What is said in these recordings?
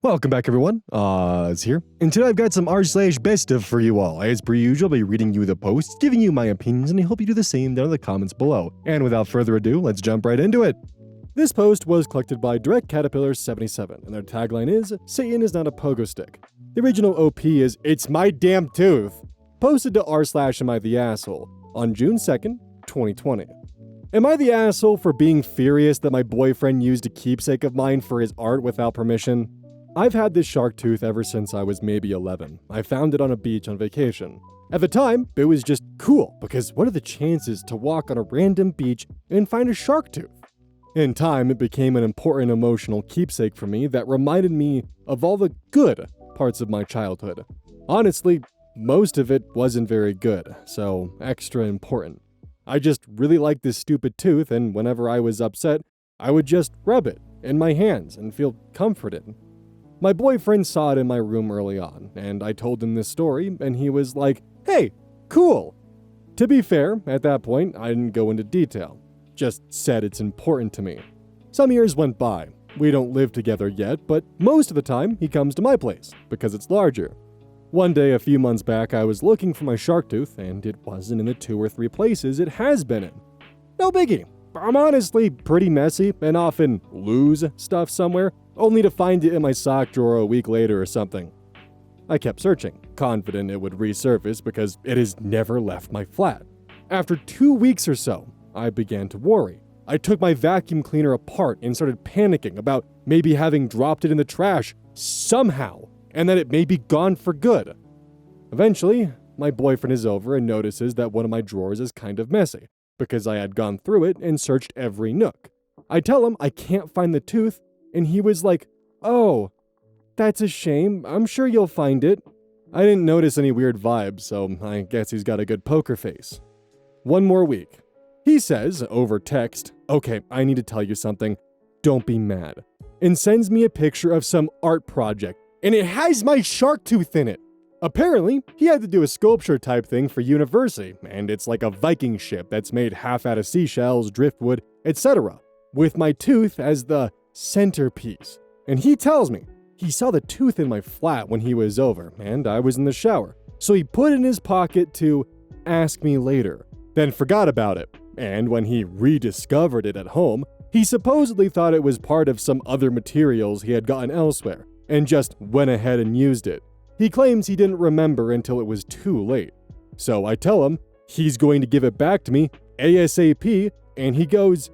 Welcome back, everyone. It's here. And today I've got some r/BestOf for you all. As per usual, I'll be reading you the posts, giving you my opinions, and I hope you do the same down in the comments below. And without further ado, let's jump right into it. This post was collected by Direct Caterpillar 77, and their tagline is, "Satan is not a pogo stick." The original OP is, "It's my damn tooth," posted to r/Am I the Asshole on June 2nd, 2020. Am I the asshole for being furious that my boyfriend used a keepsake of mine for his art without permission? I've had this shark tooth ever since I was maybe 11. I found it on a beach on vacation. At the time, it was just cool, because what are the chances to walk on a random beach and find a shark tooth? In time, it became an important emotional keepsake for me that reminded me of all the good parts of my childhood. Honestly, most of it wasn't very good, so extra important. I just really liked this stupid tooth, and whenever I was upset, I would just rub it in my hands and feel comforted. My boyfriend saw it in my room early on, and I told him this story, and he was like, "Hey, cool." To be fair, at that point, I didn't go into detail, just said it's important to me. Some years went by. We don't live together yet, but most of the time, he comes to my place, because it's larger. One day a few months back, I was looking for my shark tooth, and it wasn't in the 2 or 3 places it has been in. No biggie. I'm honestly pretty messy, and often lose stuff somewhere, only to find it in my sock drawer a week later or something. I kept searching, confident it would resurface because it has never left my flat. After 2 weeks or so, I began to worry. I took my vacuum cleaner apart and started panicking about maybe having dropped it in the trash somehow, and that it may be gone for good. Eventually, my boyfriend is over and notices that one of my drawers is kind of messy, because I had gone through it and searched every nook. I tell him I can't find the tooth, and he was like, "Oh, that's a shame. I'm sure you'll find it." I didn't notice any weird vibes, so I guess he's got a good poker face. One more week. He says, over text, "Okay, I need to tell you something. Don't be mad," and sends me a picture of some art project, and it has my shark tooth in it. Apparently, he had to do a sculpture type thing for university, and it's like a Viking ship that's made half out of seashells, driftwood, etc., with my tooth as the centerpiece. And he tells me he saw the tooth in my flat when he was over, and I was in the shower. So he put it in his pocket to ask me later, then forgot about it. And when he rediscovered it at home, he supposedly thought it was part of some other materials he had gotten elsewhere, and just went ahead and used it. He claims he didn't remember until it was too late. So I tell him he's going to give it back to me ASAP, and he goes,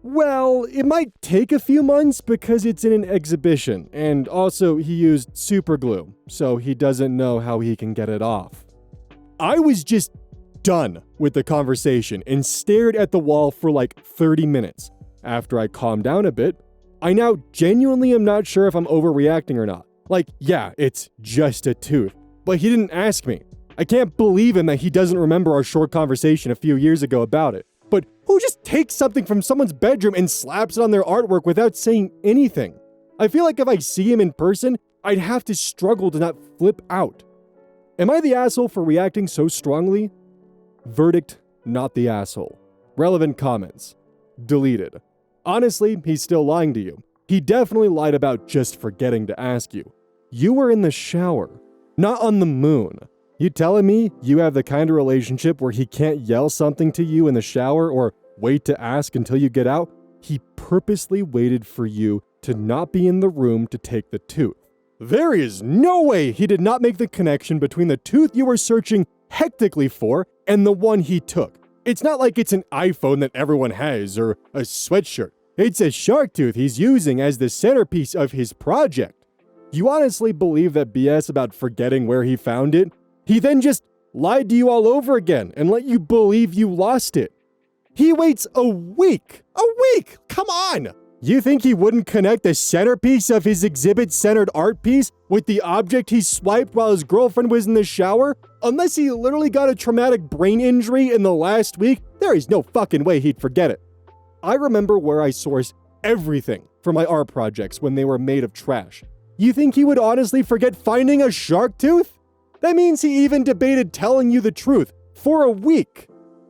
well, it might take a few months because it's in an exhibition, and also he used super glue, so he doesn't know how he can get it off. I was just done with the conversation and stared at the wall for like 30 minutes. After I calmed down a bit, I now genuinely am not sure if I'm overreacting or not. Like, yeah, it's just a tooth, but he didn't ask me. I can't believe him that he doesn't remember our short conversation a few years ago about it. But who just takes something from someone's bedroom and slaps it on their artwork without saying anything? I feel like if I see him in person, I'd have to struggle to not flip out. Am I the asshole for reacting so strongly? Verdict, not the asshole. Relevant comments. Deleted. Honestly, he's still lying to you. He definitely lied about just forgetting to ask you. You were in the shower, not on the moon. You telling me you have the kind of relationship where he can't yell something to you in the shower or wait to ask until you get out? He purposely waited for you to not be in the room to take the tooth. There is no way he did not make the connection between the tooth you were searching hectically for and the one he took. It's not like it's an iPhone that everyone has or a sweatshirt. It's a shark tooth he's using as the centerpiece of his project. You honestly believe that BS about forgetting where he found it? He then just lied to you all over again and let you believe you lost it. He waits a week! A week! Come on! You think he wouldn't connect the centerpiece of his exhibit-centered art piece with the object he swiped while his girlfriend was in the shower? Unless he literally got a traumatic brain injury in the last week, there is no fucking way he'd forget it. I remember where I sourced everything for my art projects when they were made of trash. You think he would honestly forget finding a shark tooth? That means he even debated telling you the truth for a week.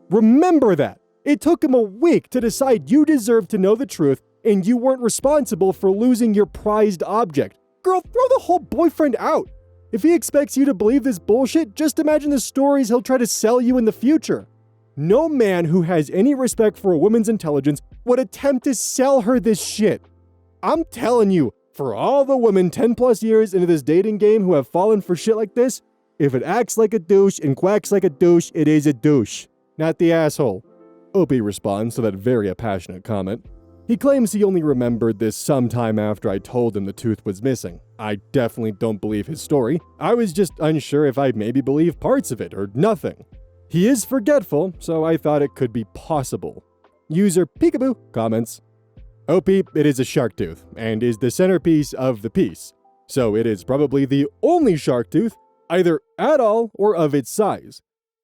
Remember that. It took him a week to decide you deserve to know the truth and you weren't responsible for losing your prized object. Girl, throw the whole boyfriend out. If he expects you to believe this bullshit, just imagine the stories he'll try to sell you in the future. No man who has any respect for a woman's intelligence would attempt to sell her this shit. I'm telling you, for all the women 10 plus years into this dating game who have fallen for shit like this, if it acts like a douche and quacks like a douche, it is a douche, not the asshole. Opie responds to that very passionate comment. He claims he only remembered this sometime after I told him the tooth was missing. I definitely don't believe his story. I was just unsure if I maybe believe parts of it or nothing. He is forgetful, so I thought it could be possible. User Peekaboo comments, Opie, it is a shark tooth, and is the centerpiece of the piece. So it is probably the only shark tooth, either at all or of its size.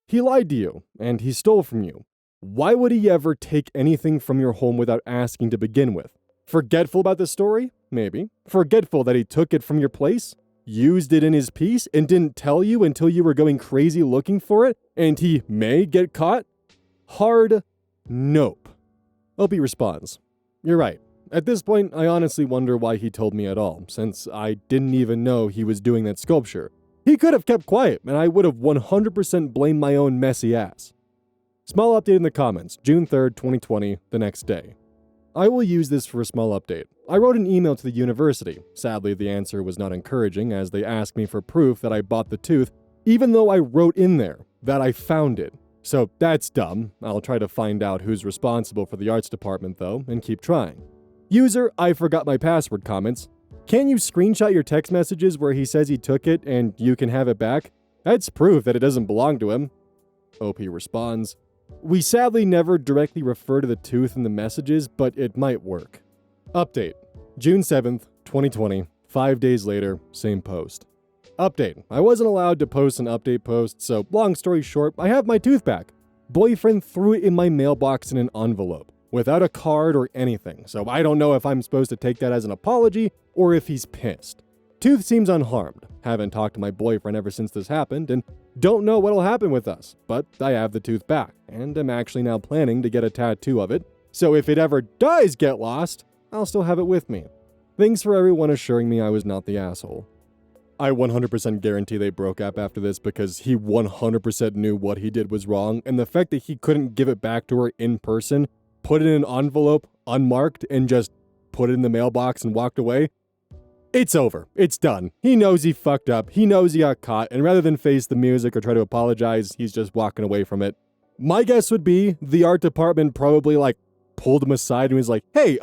He lied to you, and he stole from you. Why would he ever take anything from your home without asking to begin with? Forgetful about the story? Maybe. Forgetful that he took it from your place? Used it in his piece and didn't tell you until you were going crazy looking for it, and he may get caught? Hard nope. Opie responds, You're right. At this point, I honestly wonder why he told me at all, since I didn't even know he was doing that sculpture. He could have kept quiet, and I would have 100% blamed my own messy ass. Small update in the comments, June 3rd, 2020, the next day. I will use this for a small update. I wrote an email to the university. Sadly, the answer was not encouraging, as they asked me for proof that I bought the tooth, even though I wrote in there that I found it. So that's dumb. I'll try to find out who's responsible for the arts department, though, and keep trying. User, I forgot my password comments. Can you screenshot your text messages where he says he took it and you can have it back? That's proof that it doesn't belong to him. OP responds, We sadly never directly refer to the tooth in the messages, but it might work. Update, June 7th, 2020, 5 days later, same post. Update, I wasn't allowed to post an update post, so long story short, I have my tooth back. Boyfriend threw it in my mailbox in an envelope, without a card or anything, so I don't know if I'm supposed to take that as an apology or if he's pissed. Tooth seems unharmed. Haven't talked to my boyfriend ever since this happened, and don't know what'll happen with us, but I have the tooth back, and am actually now planning to get a tattoo of it, so if it ever does get lost, I'll still have it with me. Thanks for everyone assuring me I was not the asshole. I 100% guarantee they broke up after this because he 100% knew what he did was wrong, and the fact that he couldn't give it back to her in person, put it in an envelope, unmarked, and just put it in the mailbox and walked away, it's over. It's done. He knows he fucked up. He knows he got caught, and rather than face the music or try to apologize, he's just walking away from it. My guess would be the art department probably pulled him aside and was like, hey,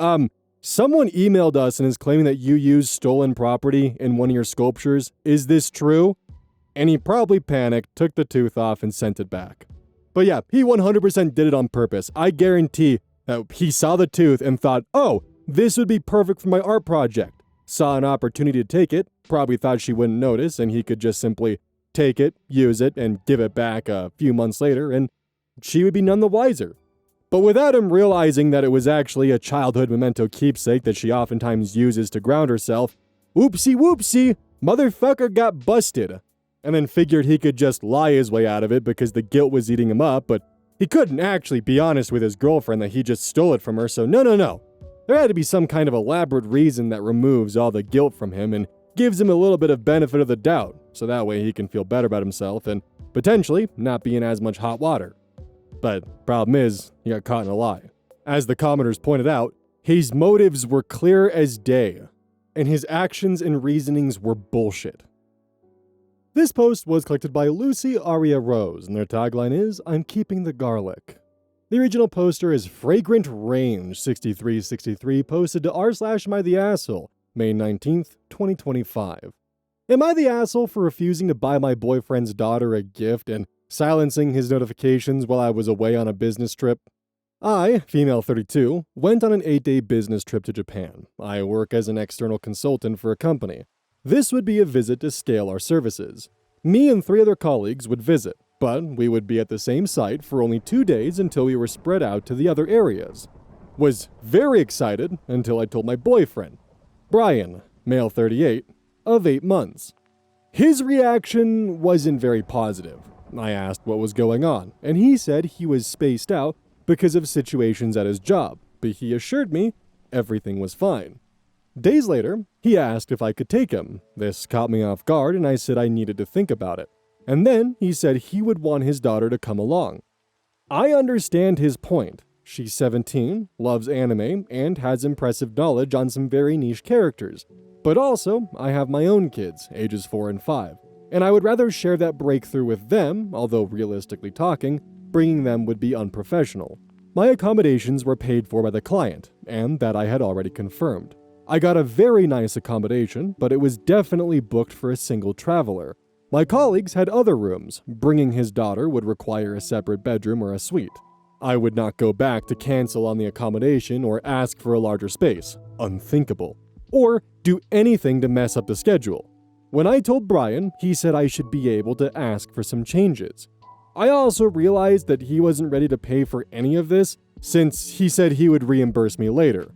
someone emailed us and is claiming that you used stolen property in one of your sculptures. Is this true? And he probably panicked, took the tooth off, and sent it back. But yeah, he 100% did it on purpose. I guarantee that he saw the tooth and thought, oh, this would be perfect for my art project. Saw an opportunity to take it, probably thought she wouldn't notice, and he could just simply take it, use it, and give it back a few months later, and she would be none the wiser. But without him realizing that it was actually a childhood memento keepsake that she oftentimes uses to ground herself, whoopsie whoopsie, motherfucker got busted. And then figured he could just lie his way out of it because the guilt was eating him up, but he couldn't actually be honest with his girlfriend that he just stole it from her, so no. There had to be some kind of elaborate reason that removes all the guilt from him and gives him a little bit of benefit of the doubt, so that way he can feel better about himself and potentially not be in as much hot water. But problem is, he got caught in a lie. As the commenters pointed out, his motives were clear as day, and his actions and reasonings were bullshit. This post was collected by Lucy Aria Rose, and their tagline is, I'm keeping the garlic. The original poster is Fragrant Range 6363, posted to r/mytheasshole, May 19th, 2025. Am I the asshole for refusing to buy my boyfriend's daughter a gift and silencing his notifications while I was away on a business trip? I, female 32, went on an 8-day business trip to Japan. I work as an external consultant for a company. This would be a visit to scale our services. Me and 3 other colleagues would visit, but we would be at the same site for only 2 days until we were spread out to the other areas. Was very excited until I told my boyfriend, Brian, male 38, of 8 months. His reaction wasn't very positive. I asked what was going on, and he said he was spaced out because of situations at his job, but he assured me everything was fine. Days later, he asked if I could take him. This caught me off guard and I said I needed to think about it. And then he said he would want his daughter to come along. I understand his point. She's 17, loves anime, and has impressive knowledge on some very niche characters. But also, I have my own kids, ages 4 and 5, and I would rather share that breakthrough with them, although realistically talking, bringing them would be unprofessional. My accommodations were paid for by the client, and that I had already confirmed. I got a very nice accommodation, but it was definitely booked for a single traveler. My colleagues had other rooms. Bringing his daughter would require a separate bedroom or a suite. I would not go back to cancel on the accommodation or ask for a larger space. Unthinkable. Or do anything to mess up the schedule. When I told Brian, he said I should be able to ask for some changes. I also realized that he wasn't ready to pay for any of this, since he said he would reimburse me later.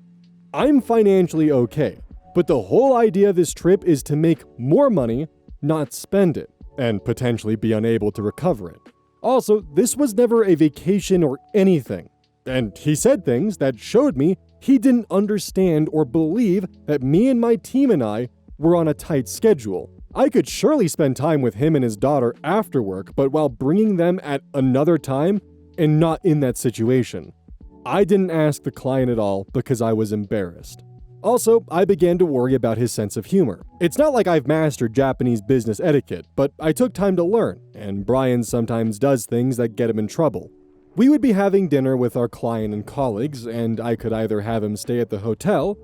I'm financially okay, but the whole idea of this trip is to make more money, not spend it, and potentially be unable to recover it. Also, this was never a vacation or anything, and he said things that showed me he didn't understand or believe that me and my team and I were on a tight schedule. I could surely spend time with him and his daughter after work, but while bringing them at another time and not in that situation. I didn't ask the client at all because I was embarrassed. Also, I began to worry about his sense of humor. It's not like I've mastered Japanese business etiquette, but I took time to learn, and Brian sometimes does things that get him in trouble. We would be having dinner with our client and colleagues, and I could either have him stay at the hotel,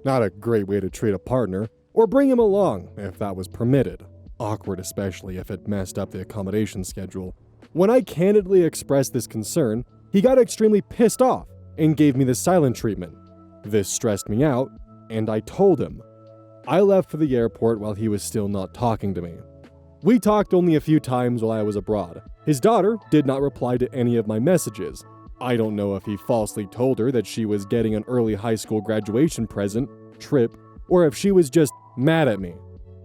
not a great way to treat a partner, or bring him along, if that was permitted. Awkward, especially if it messed up the accommodation schedule. When I candidly expressed this concern, he got extremely pissed off and gave me the silent treatment. This stressed me out, and I told him. I left for the airport while he was still not talking to me. We talked only a few times while I was abroad. His daughter did not reply to any of my messages. I don't know if he falsely told her that she was getting an early high school graduation present, trip, or if she was just mad at me.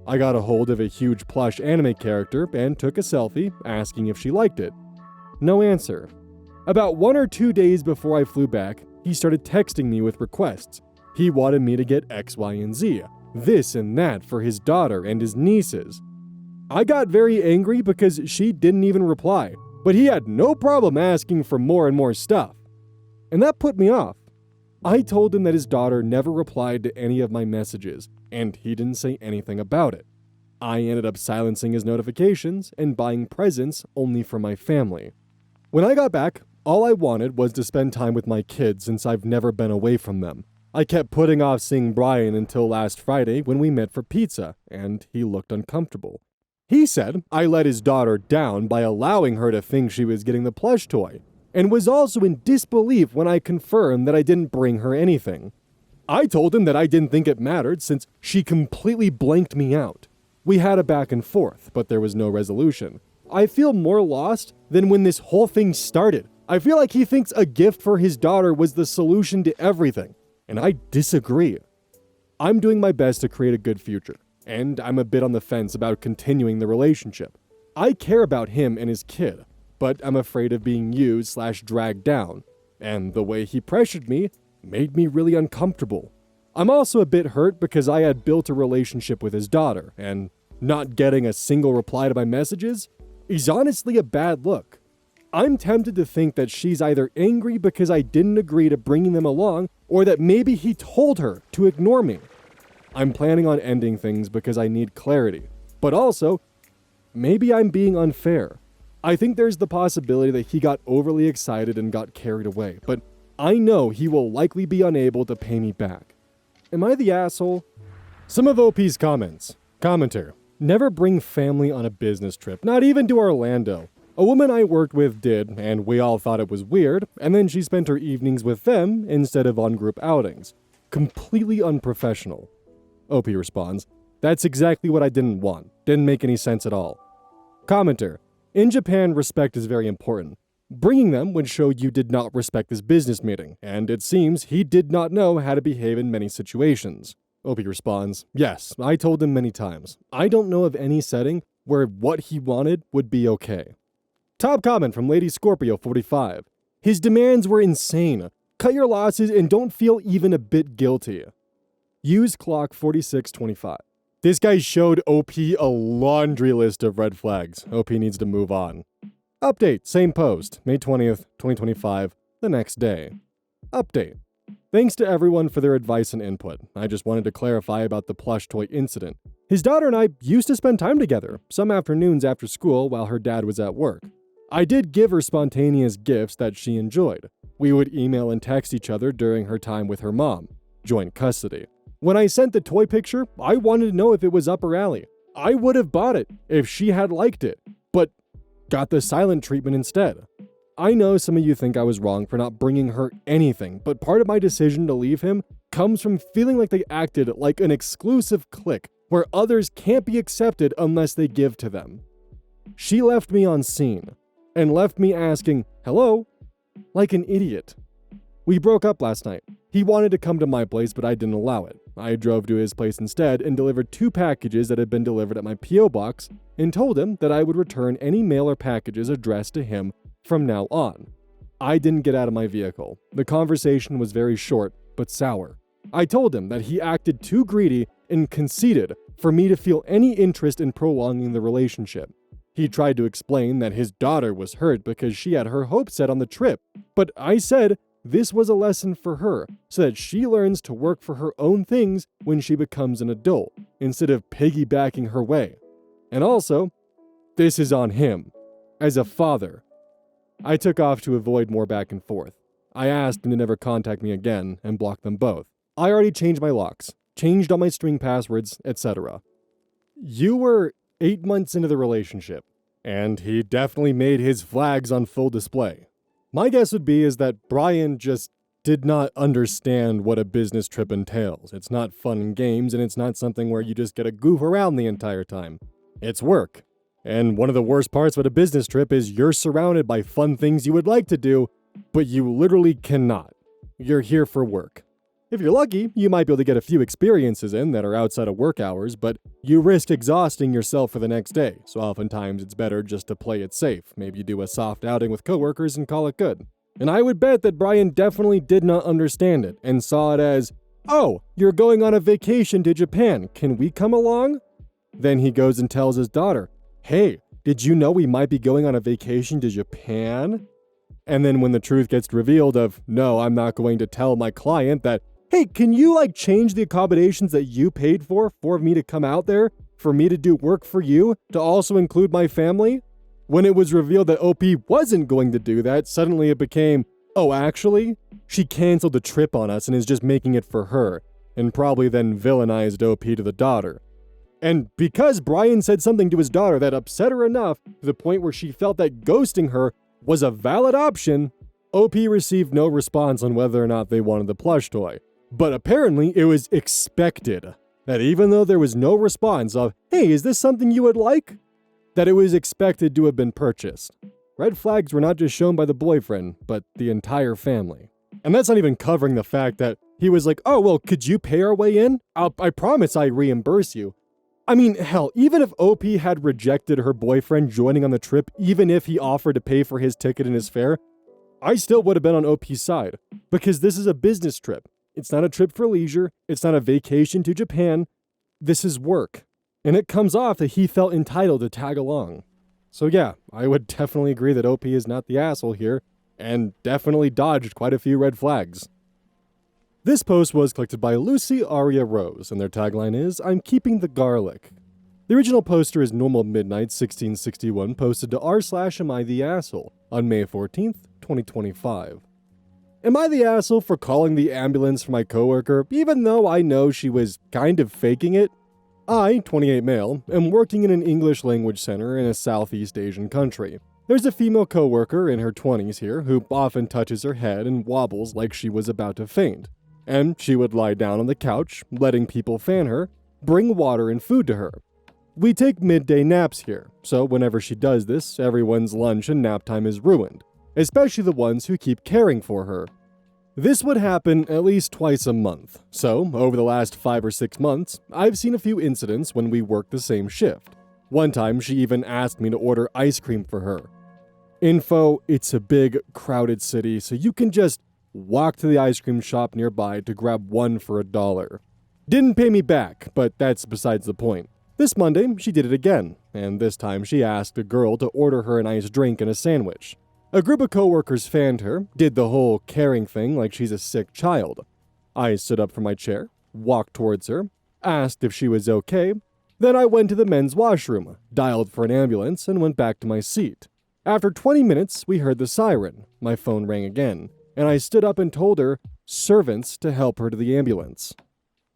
I got a hold of a huge plush anime character and took a selfie, asking if she liked it. No answer. About 1 or 2 days before I flew back, he started texting me with requests. He wanted me to get X, Y, and Z, this and that for his daughter and his nieces. I got very angry because she didn't even reply, but he had no problem asking for more and more stuff. And that put me off. I told him that his daughter never replied to any of my messages, and he didn't say anything about it. I ended up silencing his notifications and buying presents only for my family. When I got back, all I wanted was to spend time with my kids since I've never been away from them. I kept putting off seeing Brian until last Friday when we met for pizza, and he looked uncomfortable. He said I let his daughter down by allowing her to think she was getting the plush toy, and was also in disbelief when I confirmed that I didn't bring her anything. I told him that I didn't think it mattered since she completely blanked me out. We had a back and forth, but there was no resolution. I feel more lost than when this whole thing started. I feel like he thinks a gift for his daughter was the solution to everything, and I disagree. I'm doing my best to create a good future, and I'm a bit on the fence about continuing the relationship. I care about him and his kid, but I'm afraid of being used/dragged down, and the way he pressured me made me really uncomfortable. I'm also a bit hurt because I had built a relationship with his daughter, and not getting a single reply to my messages is honestly a bad look. I'm tempted to think that she's either angry because I didn't agree to bringing them along, or that maybe he told her to ignore me. I'm planning on ending things because I need clarity, but also, maybe I'm being unfair. I think there's the possibility that he got overly excited and got carried away, but I know he will likely be unable to pay me back. Am I the asshole? Some of OP's comments. Commenter. Never bring family on a business trip, not even to Orlando. A woman I worked with did, and we all thought it was weird, and then she spent her evenings with them instead of on group outings. Completely unprofessional. OP responds, that's exactly what I didn't want. Didn't make any sense at all. Commenter. In Japan, respect is very important. Bringing them would show you did not respect this business meeting, and it seems he did not know how to behave in many situations. OP responds, yes, I told him many times. I don't know of any setting where what he wanted would be okay. Top comment from Lady Scorpio 45. His demands were insane. cut your losses and don't feel even a bit guilty. Use clock 4625. This guy showed OP a laundry list of red flags. OP needs to move on. Update, same post, May 20th, 2025, the next day. Update. Thanks to everyone for their advice and input. I just wanted to clarify about the plush toy incident. His daughter and I used to spend time together, some afternoons after school while her dad was at work. I did give her spontaneous gifts that she enjoyed. We would email and text each other during her time with her mom, joint custody. When I sent the toy picture, I wanted to know if it was up her alley. I would have bought it if she had liked it, but got the silent treatment instead. I know some of you think I was wrong for not bringing her anything, but part of my decision to leave him comes from feeling like they acted like an exclusive clique where others can't be accepted unless they give to them. She left me on scene and left me asking, "Hello?" like an idiot. We broke up last night. He wanted to come to my place, but I didn't allow it. I drove to his place instead and delivered 2 packages that had been delivered at my P.O. box and told him that I would return any mail or packages addressed to him from now on. I didn't get out of my vehicle. The conversation was very short, but sour. I told him that he acted too greedy and conceited for me to feel any interest in prolonging the relationship. He tried to explain that his daughter was hurt because she had her hopes set on the trip, but I said this was a lesson for her so that she learns to work for her own things when she becomes an adult, instead of piggybacking her way. And also, this is on him, as a father. I took off to avoid more back and forth. I asked them to never contact me again and blocked them both. I already changed my locks, changed all my string passwords, etc. You were 8 months into the relationship, and he definitely made his flags on full display. My guess would be is that Brian just did not understand what a business trip entails. It's not fun and games, and it's not something where you just get to goof around the entire time. It's work. And one of the worst parts about a business trip is you're surrounded by fun things you would like to do, but you literally cannot. You're here for work. If you're lucky, you might be able to get a few experiences in that are outside of work hours, but you risk exhausting yourself for the next day, so oftentimes it's better just to play it safe. Maybe you do a soft outing with coworkers and call it good. And I would bet that Brian definitely did not understand it and saw it as, "Oh, you're going on a vacation to Japan, can we come along?" Then he goes and tells his daughter, "Hey, did you know we might be going on a vacation to Japan?" And then when the truth gets revealed of, "No, I'm not going to tell my client that, hey, can you change the accommodations that you paid for me to come out there, for me to do work for you, to also include my family?" When it was revealed that OP wasn't going to do that, suddenly it became, "Oh, actually, she canceled the trip on us and is just making it for her," and probably then villainized OP to the daughter. And because Brian said something to his daughter that upset her enough to the point where she felt that ghosting her was a valid option, OP received no response on whether or not they wanted the plush toy. But apparently it was expected that even though there was no response of, "Hey, is this something you would like?" that it was expected to have been purchased. Red flags were not just shown by the boyfriend, but the entire family. And that's not even covering the fact that he was like, "Oh, well, could you pay our way in? I promise I reimburse you." I mean, hell, even if OP had rejected her boyfriend joining on the trip, even if he offered to pay for his ticket and his fare, I still would have been on OP's side. Because this is a business trip. It's not a trip for leisure. It's not a vacation to Japan. This is work. And it comes off that he felt entitled to tag along. So yeah, I would definitely agree that OP is not the asshole here, and definitely dodged quite a few red flags. This post was collected by Lucy Aria Rose, and their tagline is, "I'm keeping the garlic." The original poster is Normal Midnight 1661, posted to r/am I the asshole on May 14th, 2025. Am I the asshole for calling the ambulance for my coworker, even though I know she was kind of faking it? I, 28 male, am working in an English language center in a Southeast Asian country. There's a female coworker in her 20s here who often touches her head and wobbles like she was about to faint. And she would lie down on the couch, letting people fan her, bring water and food to her. We take midday naps here, so whenever she does this, everyone's lunch and nap time is ruined, especially the ones who keep caring for her. This would happen at least twice a month, so over the last 5 or 6 months, I've seen a few incidents when we work the same shift. One time, she even asked me to order ice cream for her. Info, it's a big, crowded city, so you can just walked to the ice cream shop nearby to grab one for $1. Didn't pay me back, but that's besides the point. This Monday, she did it again, and this time she asked a girl to order her an iced drink and a sandwich. A group of coworkers fanned her, did the whole caring thing like she's a sick child. I stood up from my chair, walked towards her, asked if she was okay, then I went to the men's washroom, dialed for an ambulance, and went back to my seat. After 20 minutes, we heard the siren. My phone rang again, and I stood up and told her servants to help her to the ambulance.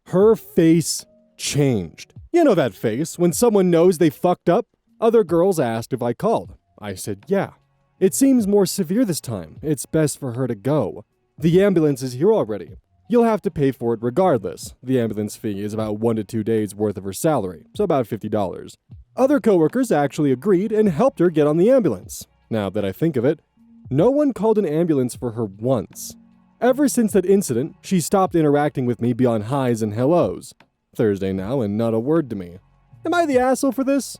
Her face changed. You know that face, when someone knows they fucked up? Other girls asked if I called. I said yeah. It seems more severe this time. It's best for her to go. The ambulance is here already. You'll have to pay for it regardless. The ambulance fee is about 1 to 2 days worth of her salary, so about $50. Other coworkers actually agreed and helped her get on the ambulance. Now that I think of it, no one called an ambulance for her once. Ever since that incident, she stopped interacting with me beyond highs and hellos. Thursday now and not a word to me. Am I the asshole for this?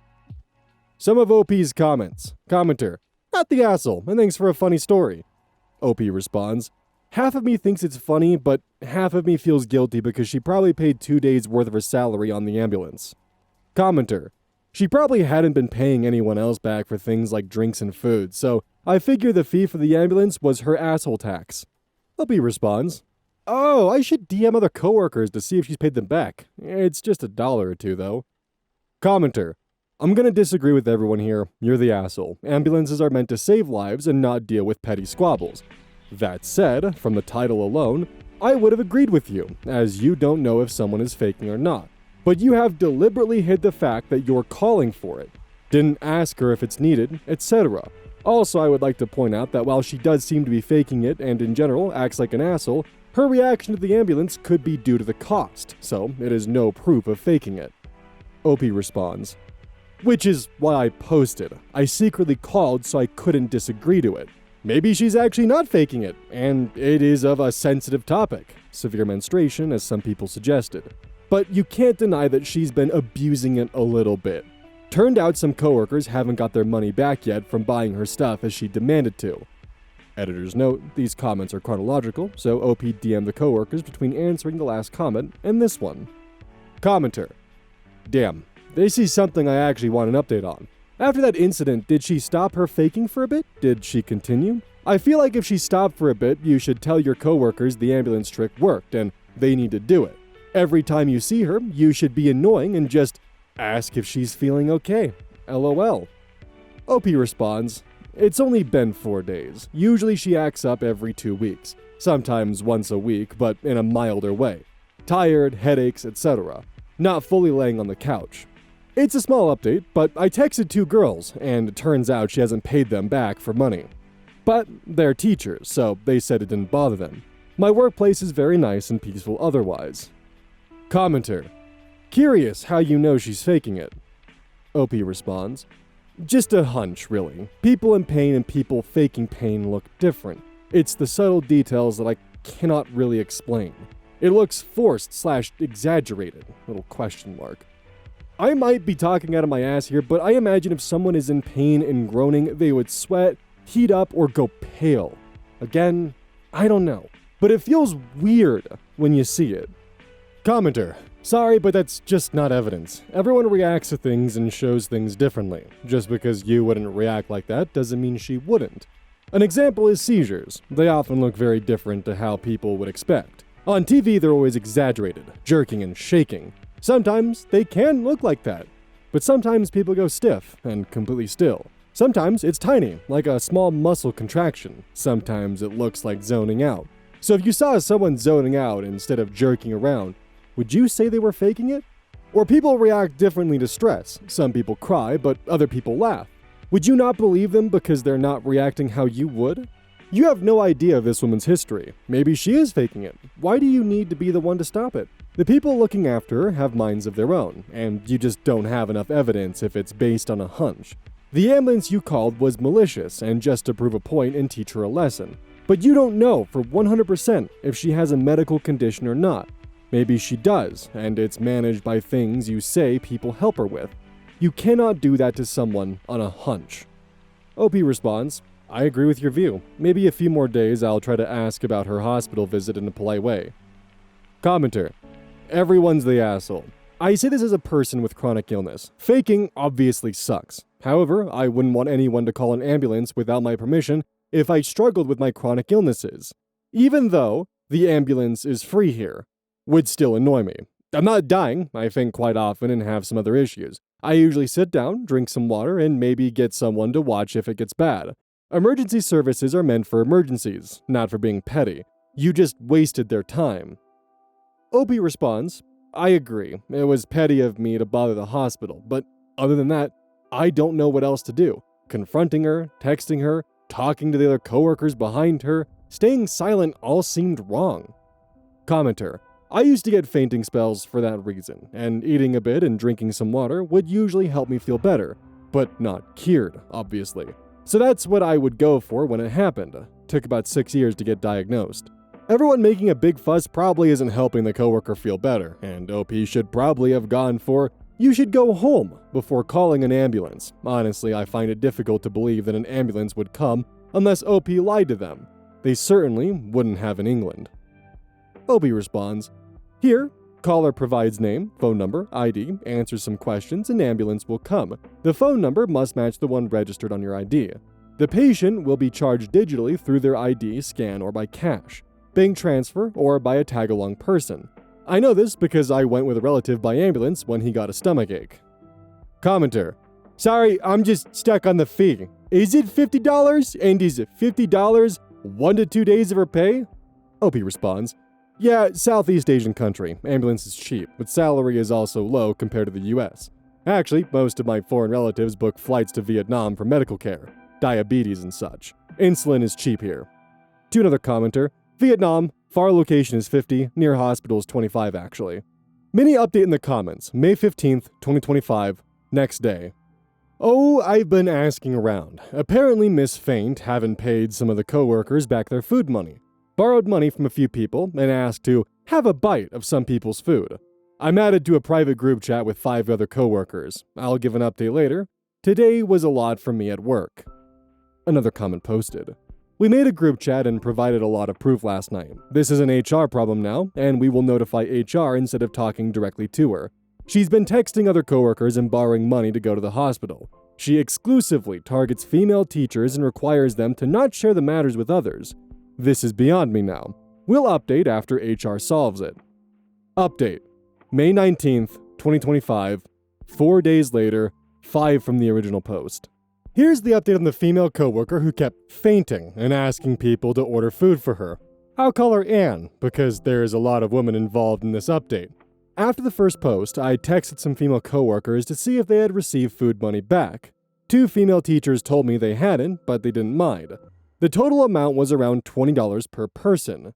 Some of OP's comments. Commenter, not the asshole, and thanks for a funny story. OP responds, half of me thinks it's funny, but half of me feels guilty because she probably paid 2 days worth of her salary on the ambulance. Commenter, she probably hadn't been paying anyone else back for things like drinks and food, so I figure the fee for the ambulance was her asshole tax. OP responds, oh, I should DM other coworkers to see if she's paid them back. It's just $1 or $2 though. Commenter, I'm gonna disagree with everyone here. You're the asshole. Ambulances are meant to save lives and not deal with petty squabbles. That said, from the title alone, I would have agreed with you, as you don't know if someone is faking or not. But you have deliberately hid the fact that you're calling for it. Didn't ask her if it's needed, etc. Also, I would like to point out that while she does seem to be faking it and in general acts like an asshole, her reaction to the ambulance could be due to the cost, so it is no proof of faking it. OP responds, which is why I posted. I secretly called so I couldn't disagree to it. Maybe she's actually not faking it, and it is of a sensitive topic, severe menstruation as some people suggested. But you can't deny that she's been abusing it a little bit. Turned out some coworkers haven't got their money back yet from buying her stuff as she demanded to. Editor's note, these comments are chronological, so OP DM'd the coworkers between answering the last comment and this one. Commenter, damn, this is something I actually want an update on. After that incident, did she stop her faking for a bit? Did she continue? I feel like if she stopped for a bit, you should tell your coworkers the ambulance trick worked and they need to do it. Every time you see her, you should be annoying and just ask if she's feeling okay. LOL. OP responds, it's only been 4 days. Usually she acts up every 2 weeks. Sometimes once a week, but in a milder way. Tired, headaches, etc. Not fully laying on the couch. It's a small update, but I texted 2 girls, and it turns out she hasn't paid them back for money. But they're teachers, so they said it didn't bother them. My workplace is very nice and peaceful otherwise. Commenter, curious how you know she's faking it. OP responds, just a hunch, really. People in pain and people faking pain look different. It's the subtle details that I cannot really explain. It looks forced/exaggerated, little question mark. I might be talking out of my ass here, but I imagine if someone is in pain and groaning, they would sweat, heat up, or go pale. Again, I don't know. But it feels weird when you see it. Commenter, sorry, but that's just not evidence. Everyone reacts to things and shows things differently. Just because you wouldn't react like that doesn't mean she wouldn't. An example is seizures. They often look very different to how people would expect. On TV, they're always exaggerated, jerking and shaking. Sometimes they can look like that, but sometimes people go stiff and completely still. Sometimes it's tiny, like a small muscle contraction. Sometimes it looks like zoning out. So if you saw someone zoning out instead of jerking around, would you say they were faking it? Or people react differently to stress. Some people cry, but other people laugh. Would you not believe them because they're not reacting how you would? You have no idea of this woman's history. Maybe she is faking it. Why do you need to be the one to stop it? The people looking after her have minds of their own, and you just don't have enough evidence if it's based on a hunch. The ambulance you called was malicious and just to prove a point and teach her a lesson. But you don't know for 100% if she has a medical condition or not. Maybe she does, and it's managed by things you say people help her with. You cannot do that to someone on a hunch. OP responds, I agree with your view. Maybe a few more days I'll try to ask about her hospital visit in a polite way. Commenter. Everyone's the asshole. I say this as a person with chronic illness. Faking obviously sucks. However, I wouldn't want anyone to call an ambulance without my permission if I struggled with my chronic illnesses. Even though the ambulance is free here, would still annoy me. I'm not dying, I faint quite often and have some other issues. I usually sit down, drink some water, and maybe get someone to watch if it gets bad. Emergency services are meant for emergencies, not for being petty. You just wasted their time. Opie responds, I agree. It was petty of me to bother the hospital, but other than that, I don't know what else to do. Confronting her, texting her, talking to the other coworkers behind her, staying silent all seemed wrong. Commenter. I used to get fainting spells for that reason, and eating a bit and drinking some water would usually help me feel better, but not cured, obviously. So that's what I would go for when it happened. Took about 6 years to get diagnosed. Everyone making a big fuss probably isn't helping the coworker feel better, and OP should probably have gone for, you should go home, before calling an ambulance. Honestly, I find it difficult to believe that an ambulance would come unless OP lied to them. They certainly wouldn't have in England. OP responds, here, caller provides name, phone number, ID, answers some questions, and ambulance will come. The phone number must match the one registered on your ID. The patient will be charged digitally through their ID, scan, or by cash, bank transfer, or by a tag-along person. I know this because I went with a relative by ambulance when he got a stomachache. Commenter. Sorry, I'm just stuck on the fee. Is it $50? And is it $50 1 to 2 days of her pay? OP responds, yeah, Southeast Asian country. Ambulance is cheap, but salary is also low compared to the US. Actually, most of my foreign relatives book flights to Vietnam for medical care, diabetes and such. Insulin is cheap here. To another commenter, Vietnam, far location is 50, near hospital is 25 actually. Mini update in the comments, May 15th, 2025, next day. Oh, I've been asking around. Apparently Miss Faint haven't paid some of the coworkers back their food money. Borrowed money from a few people and asked to have a bite of some people's food. I'm added to a private group chat with 5 other coworkers. I'll give an update later. Today was a lot for me at work. Another comment posted. We made a group chat and provided a lot of proof last night. This is an HR problem now, and we will notify HR instead of talking directly to her. She's been texting other coworkers and borrowing money to go to the hospital. She exclusively targets female teachers and requires them to not share the matters with others. This is beyond me now. We'll update after HR solves it. Update. May 19th, 2025. 4 days later, 5 from the original post. Here's the update on the female coworker who kept fainting and asking people to order food for her. I'll call her Anne, because there's a lot of women involved in this update. After the first post, I texted some female coworkers to see if they had received food money back. 2 female teachers told me they hadn't, but they didn't mind. The total amount was around $20 per person.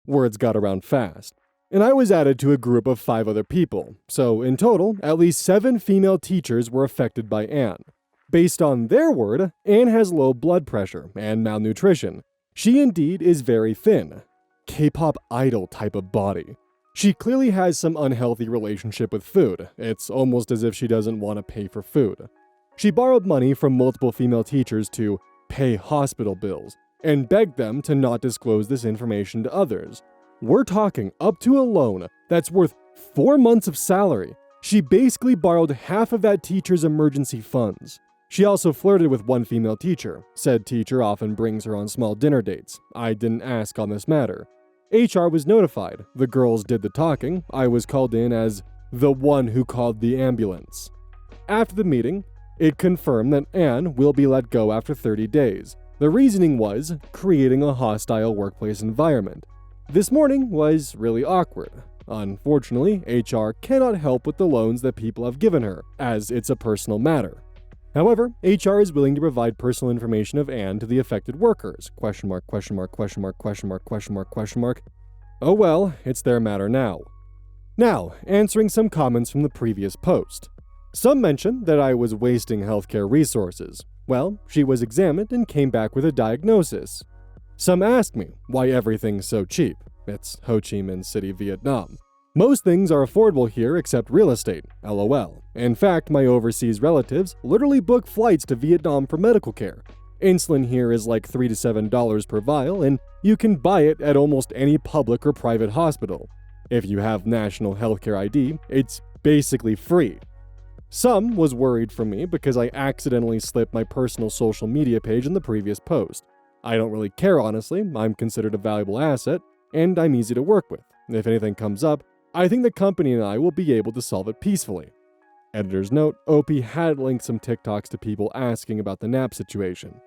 Words got around fast. And I was added to a group of 5 other people, so in total, at least 7 female teachers were affected by Anne. Based on their word, Anne has low blood pressure and malnutrition. She indeed is very thin. K-pop idol type of body. She clearly has some unhealthy relationship with food. It's almost as if she doesn't want to pay for food. She borrowed money from multiple female teachers to pay hospital bills, and begged them to not disclose this information to others. We're talking up to a loan that's worth 4 months of salary. She basically borrowed half of that teacher's emergency funds. She also flirted with one female teacher. Said teacher often brings her on small dinner dates. I didn't ask on this matter. HR was notified. The girls did the talking. I was called in as the one who called the ambulance. After the meeting, it confirmed that Anne will be let go after 30 days. The reasoning was creating a hostile workplace environment. This morning was really awkward. Unfortunately, HR cannot help with the loans that people have given her, as it's a personal matter. However, HR is willing to provide personal information of Anne to the affected workers. ? Oh well, it's their matter now. Now, answering some comments from the previous post. Some mentioned that I was wasting healthcare resources. Well, she was examined and came back with a diagnosis. Some asked me why everything's so cheap. It's Ho Chi Minh City, Vietnam. Most things are affordable here except real estate, LOL. In fact, my overseas relatives literally book flights to Vietnam for medical care. Insulin here is like $3 to $7 per vial, and you can buy it at almost any public or private hospital. If you have National Healthcare ID, it's basically free. Some was worried for me because I accidentally slipped my personal social media page in the previous post. I don't really care, honestly. I'm considered a valuable asset, and I'm easy to work with. If anything comes up, I think the company and I will be able to solve it peacefully. Editor's note, OP had linked some TikToks to people asking about the nap situation.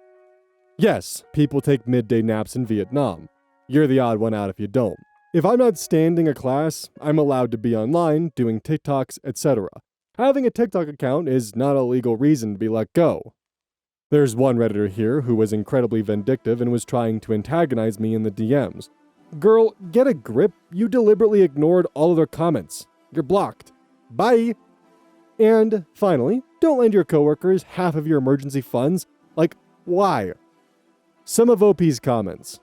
Yes, people take midday naps in Vietnam. You're the odd one out if you don't. If I'm not standing a class, I'm allowed to be online, doing TikToks, etc. Having a TikTok account is not a legal reason to be let go. There's one Redditor here who was incredibly vindictive and was trying to antagonize me in the DMs. Girl, get a grip. You deliberately ignored all of their comments. You're blocked. Bye! And finally, don't lend your coworkers half of your emergency funds. Like, why? Some of OP's comments.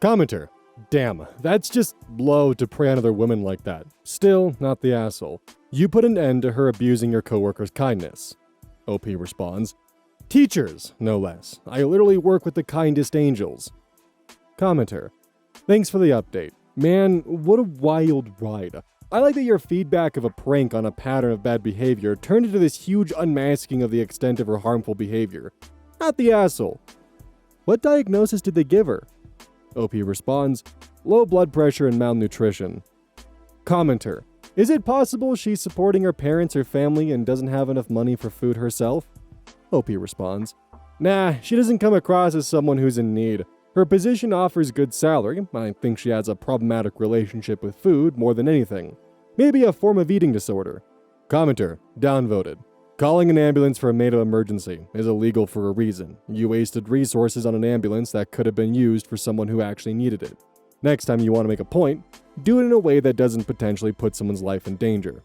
Commenter. Damn, that's just low to prey on other women like that. Still, not the asshole. You put an end to her abusing your coworker's kindness. OP responds. Teachers, no less. I literally work with the kindest angels. Commenter. Thanks for the update. Man, what a wild ride. I like that your feedback of a prank on a pattern of bad behavior turned into this huge unmasking of the extent of her harmful behavior. Not the asshole. What diagnosis did they give her? OP responds, low blood pressure and malnutrition. Commenter. Is it possible she's supporting her parents or family and doesn't have enough money for food herself? OP responds, nah, she doesn't come across as someone who's in need. Her position offers good salary. I think she has a problematic relationship with food more than anything. Maybe a form of eating disorder. Commenter, downvoted. Calling an ambulance for a maid of emergency is illegal for a reason. You wasted resources on an ambulance that could have been used for someone who actually needed it. Next time you want to make a point, do it in a way that doesn't potentially put someone's life in danger.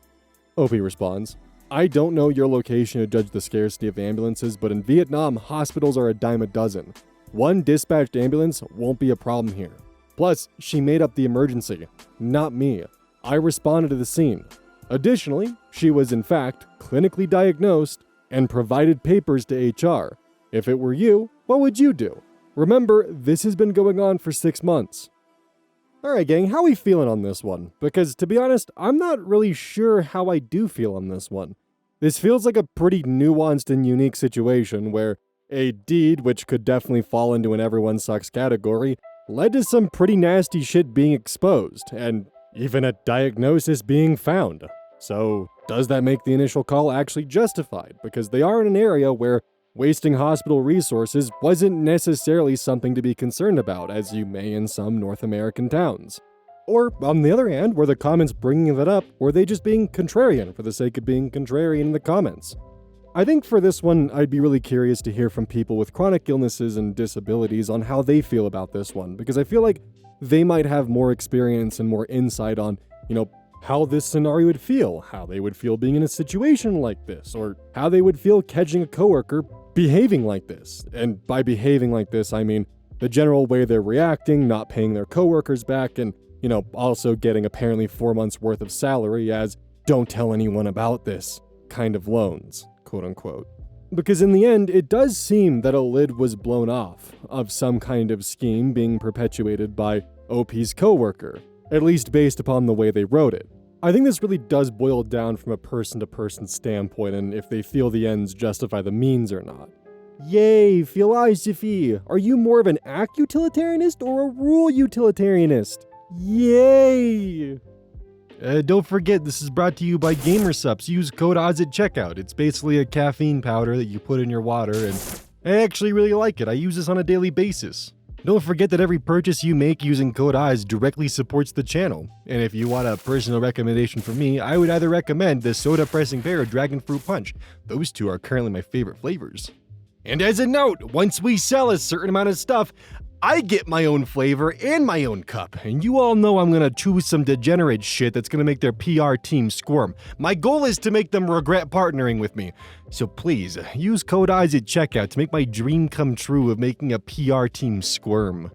OP responds, I don't know your location to judge the scarcity of ambulances, but in Vietnam, hospitals are a dime a dozen. One dispatched ambulance won't be a problem here. Plus, she made up the emergency, not me. I responded to the scene. Additionally, she was in fact clinically diagnosed and provided papers to HR. If it were you, what would you do? Remember, this has been going on for 6 months. Alright gang, how are we feeling on this one? Because to be honest, I'm not really sure how I do feel on this one. This feels like a pretty nuanced and unique situation where a deed, which could definitely fall into an everyone sucks category, led to some pretty nasty shit being exposed, and even a diagnosis being found. So, does that make the initial call actually justified? Because they are in an area where wasting hospital resources wasn't necessarily something to be concerned about, as you may in some North American towns. Or, on the other hand, were the comments bringing that up, or were they just being contrarian for the sake of being contrarian in the comments? I think for this one, I'd be really curious to hear from people with chronic illnesses and disabilities on how they feel about this one, because I feel like they might have more experience and more insight on, how this scenario would feel, how they would feel being in a situation like this, or how they would feel catching a coworker behaving like this. And by behaving like this, I mean the general way they're reacting, not paying their coworkers back, and, also getting apparently 4 months worth of salary as don't tell anyone about this kind of loans, quote unquote. Because in the end, it does seem that a lid was blown off of some kind of scheme being perpetuated by OP's coworker, at least based upon the way they wrote it. I think this really does boil down from a person-to-person standpoint and if they feel the ends justify the means or not. Yay, philosophy! Are you more of an act utilitarianist or a rule utilitarianist? Yay! Don't forget, this is brought to you by GamerSupps. Use code OZ at checkout. It's basically a caffeine powder that you put in your water, and I actually really like it. I use this on a daily basis. Don't forget that every purchase you make using code OZ directly supports the channel. And if you want a personal recommendation from me, I would either recommend the Soda Pressing Pear or Dragon Fruit Punch. Those two are currently my favorite flavors. And as a note, once we sell a certain amount of stuff, I get my own flavor and my own cup, and you all know I'm gonna choose some degenerate shit that's gonna make their PR team squirm. My goal is to make them regret partnering with me. So please, use code OZ at checkout to make my dream come true of making a PR team squirm.